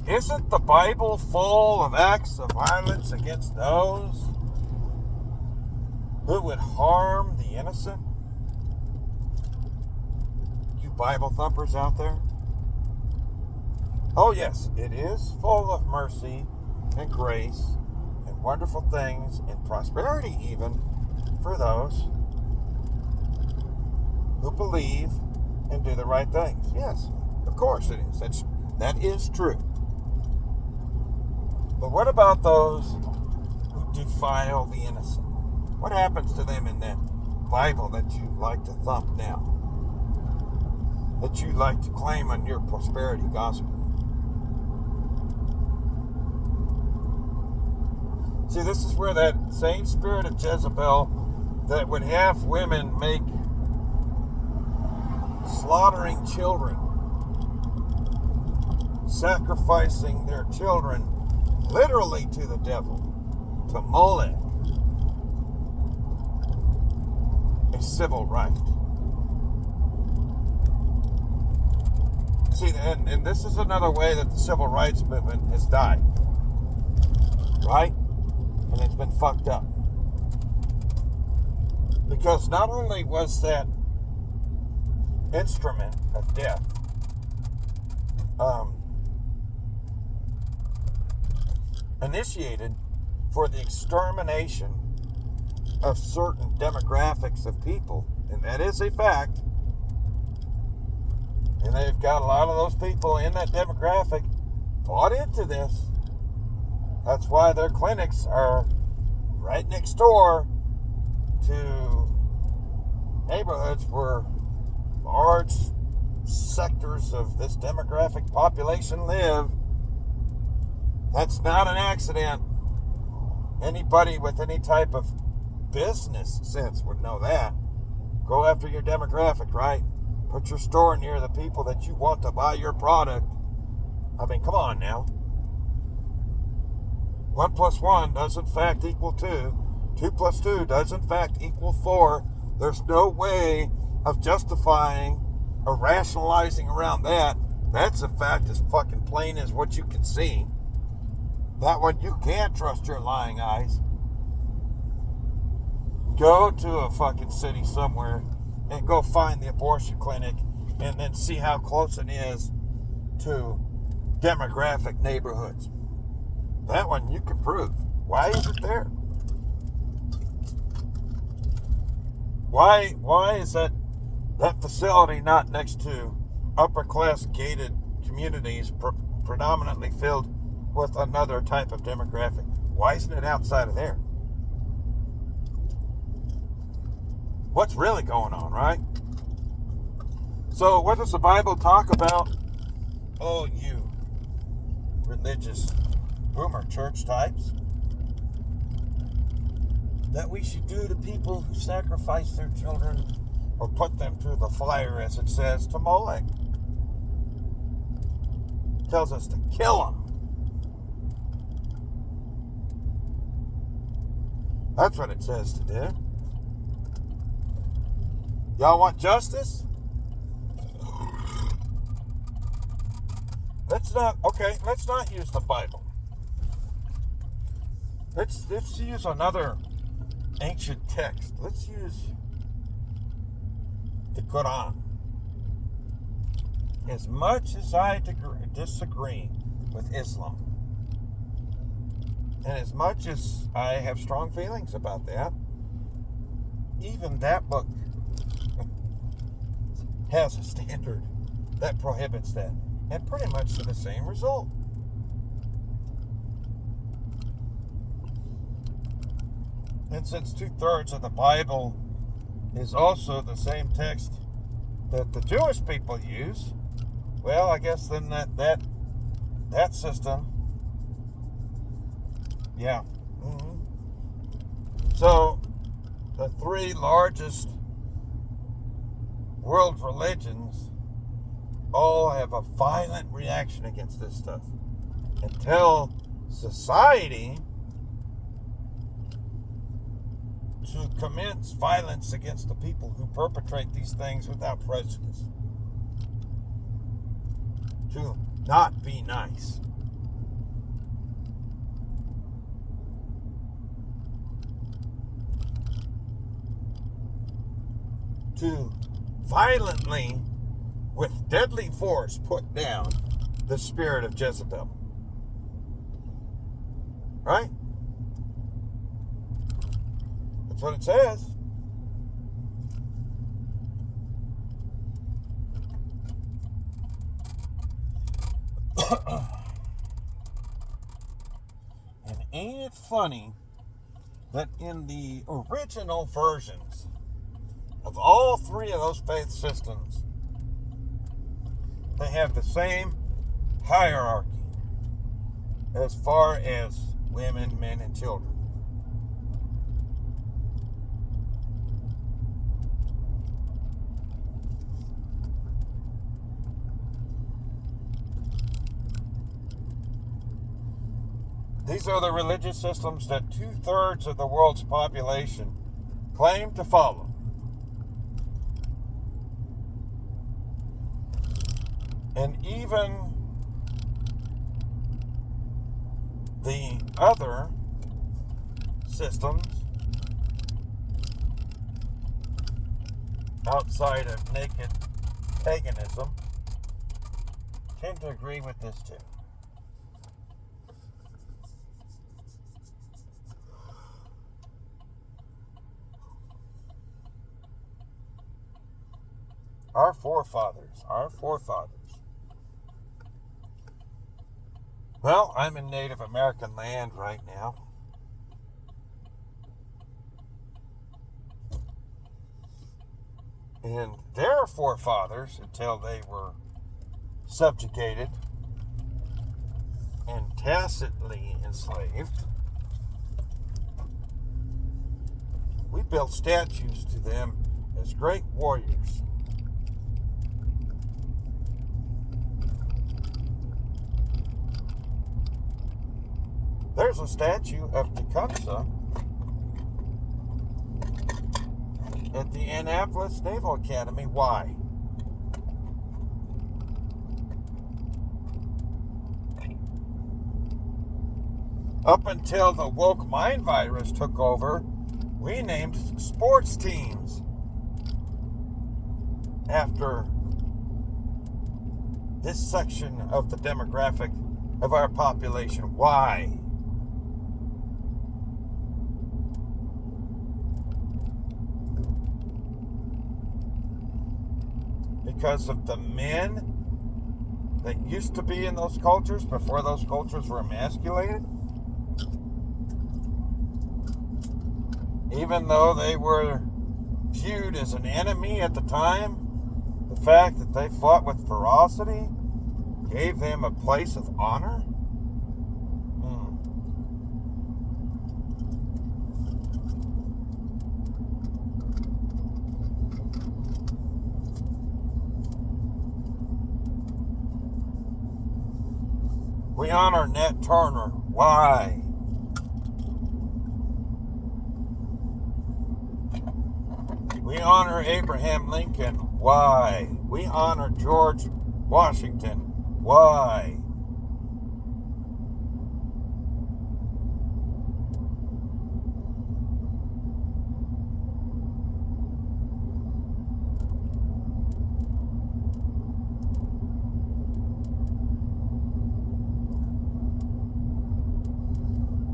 Isn't the Bible full of acts of violence against those who would harm the innocent? You Bible thumpers out there? Oh yes, it is full of mercy and grace and wonderful things and prosperity even for those who believe and do the right things. Yes, of course it is. That is true. But what about those who defile the innocent? What happens to them in that Bible that you like to thump now? That you like to claim on your prosperity gospel? See, this is where that same spirit of Jezebel that would have women make slaughtering children, sacrificing their children literally to the devil, to Molech, a civil right. See, and this is another way that the civil rights movement has died, right? And it's been fucked up. Because not only was that instrument of death initiated for the extermination of certain demographics of people, and that is a fact, and they've got a lot of those people in that demographic bought into this. That's why their clinics are right next door to neighborhoods where large sectors of this demographic population live. That's not an accident. Anybody with any type of business sense would know that. Go after your demographic, right? Put your store near the people that you want to buy your product. I mean, come on now. 1 + 1 does in fact equal 2. 2 + 2 does in fact equal 4. There's no way of justifying or rationalizing around that. That's a fact as fucking plain as what you can see. That one, you can't trust your lying eyes. Go to a fucking city somewhere and go find the abortion clinic and then see how close it is to demographic neighborhoods. That one you can prove. Why is it there? Why is that facility not next to upper class gated communities predominantly filled with another type of demographic? Why isn't it outside of there? What's really going on, right? So what does the Bible talk about Oh, you religious boomer church types, that we should do to people who sacrifice their children or put them through the fire, as it says, to Molech. It tells us to kill them. That's what it says to do. Y'all want justice? Let's not use the Bible. Let's use another ancient text. Let's use the Quran. As much as I disagree with Islam, and as much as I have strong feelings about that, even that book has a standard that prohibits that, and pretty much to the same result. And since 2/3 of the Bible is also the same text that the Jewish people use, well, I guess then that system, yeah. So the three largest world religions all have a violent reaction against this stuff until society to commence violence against the people who perpetrate these things without prejudice. To not be nice. To violently, with deadly force, put down the spirit of Jezebel. Right? That's what it says. And ain't it funny that in the original versions of all three of those faith systems, they have the same hierarchy as far as women, men, and children. These are the religious systems that 2/3 of the world's population claim to follow. And even the other systems outside of naked paganism tend to agree with this too. Our forefathers. Well, I'm in Native American land right now. And their forefathers, until they were subjugated and tacitly enslaved, we built statues to them as great warriors. There's a statue of Tecumseh at the Annapolis Naval Academy. Why? Up until the woke mind virus took over, we named sports teams after this section of the demographic of our population. Why? Because of the men that used to be in those cultures before those cultures were emasculated? Even though they were viewed as an enemy at the time, the fact that they fought with ferocity gave them a place of honor? We honor Nat Turner. Why? We honor Abraham Lincoln. Why? We honor George Washington. Why?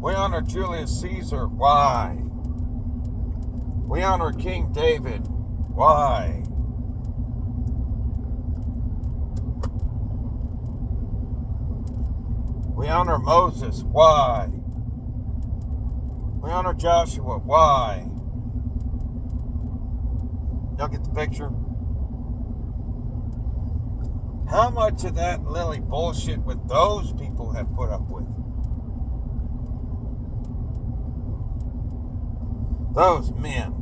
We honor Julius Caesar. Why? We honor King David. Why? We honor Moses. Why? We honor Joshua. Why? Y'all get the picture? How much of that lily bullshit would those people have put up with? Those men.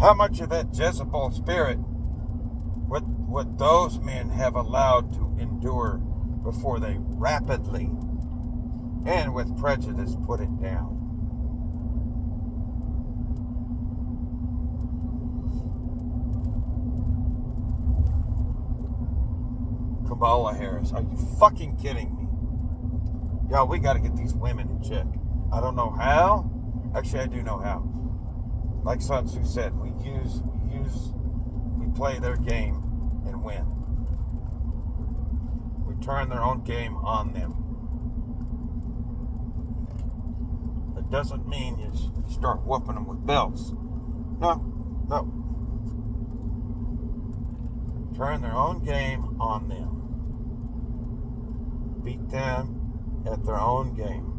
How much of that Jezebel spirit would those men have allowed to endure before they rapidly and with prejudice put it down? Kamala Harris, are you fucking kidding me? Y'all, we got to get these women in check. I don't know how. Actually, I do know how. Like Sun Tzu said, we play their game and win. We turn their own game on them. It doesn't mean you start whooping them with belts. No. Turn their own game on them. Beat them at their own game.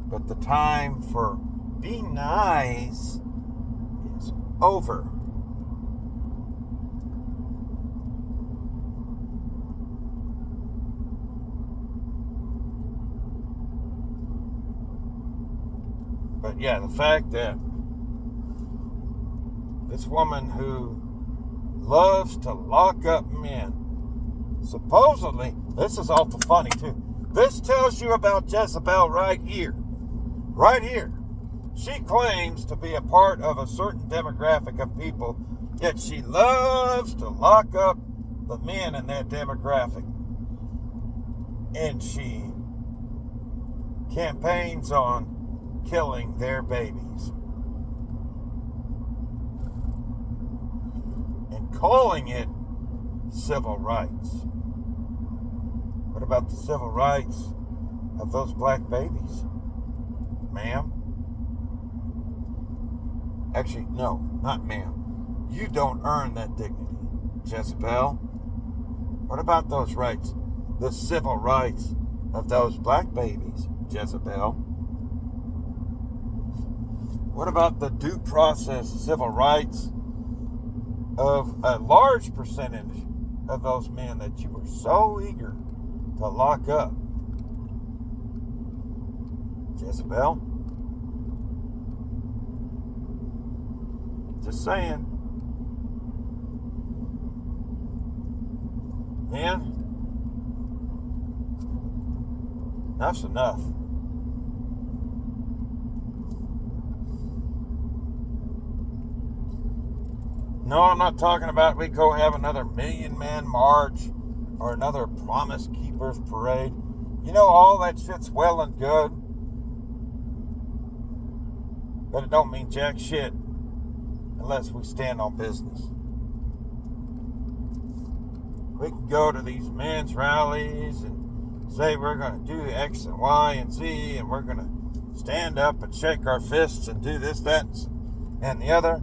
But the time for be nice is over. But yeah, the fact that this woman who loves to lock up men, supposedly, this is awful funny too. This tells you about Jezebel right here. Right here. She claims to be a part of a certain demographic of people, yet she loves to lock up the men in that demographic. And she campaigns on killing their babies. And calling it civil rights. What about the civil rights of those black babies? Ma'am? Actually, no, not ma'am. You don't earn that dignity, Jezebel. What about those rights? The civil rights of those black babies, Jezebel. What about the due process civil rights of a large percentage of those men that you were so eager to lock up? Jezebel? Just saying. Man, enough's enough. No, I'm not talking about we go have another million-man march or another Promise Keepers parade. You know, all that shit's well and good, but it don't mean jack shit unless we stand on business. We can go to these men's rallies and say we're going to do X and Y and Z, and we're going to stand up and shake our fists and do this, that, and the other.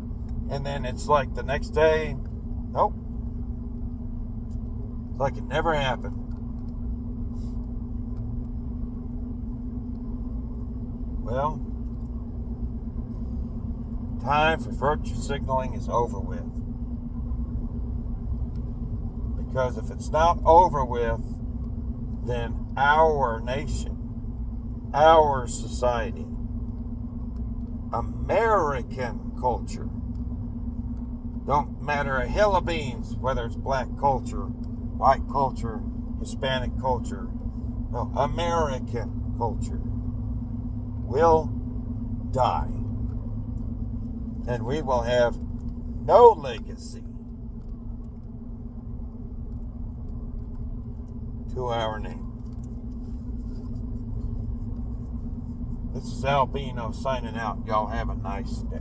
And then it's like the next day, nope. It's like it never happened. Well, time for virtue signaling is over with. Because if it's not over with, then our nation, our society, American culture, don't matter a hill of beans whether it's black culture, white culture, Hispanic culture, no, American culture will die. And we will have no legacy to our name. This is AL-BINO signing out. Y'all have a nice day.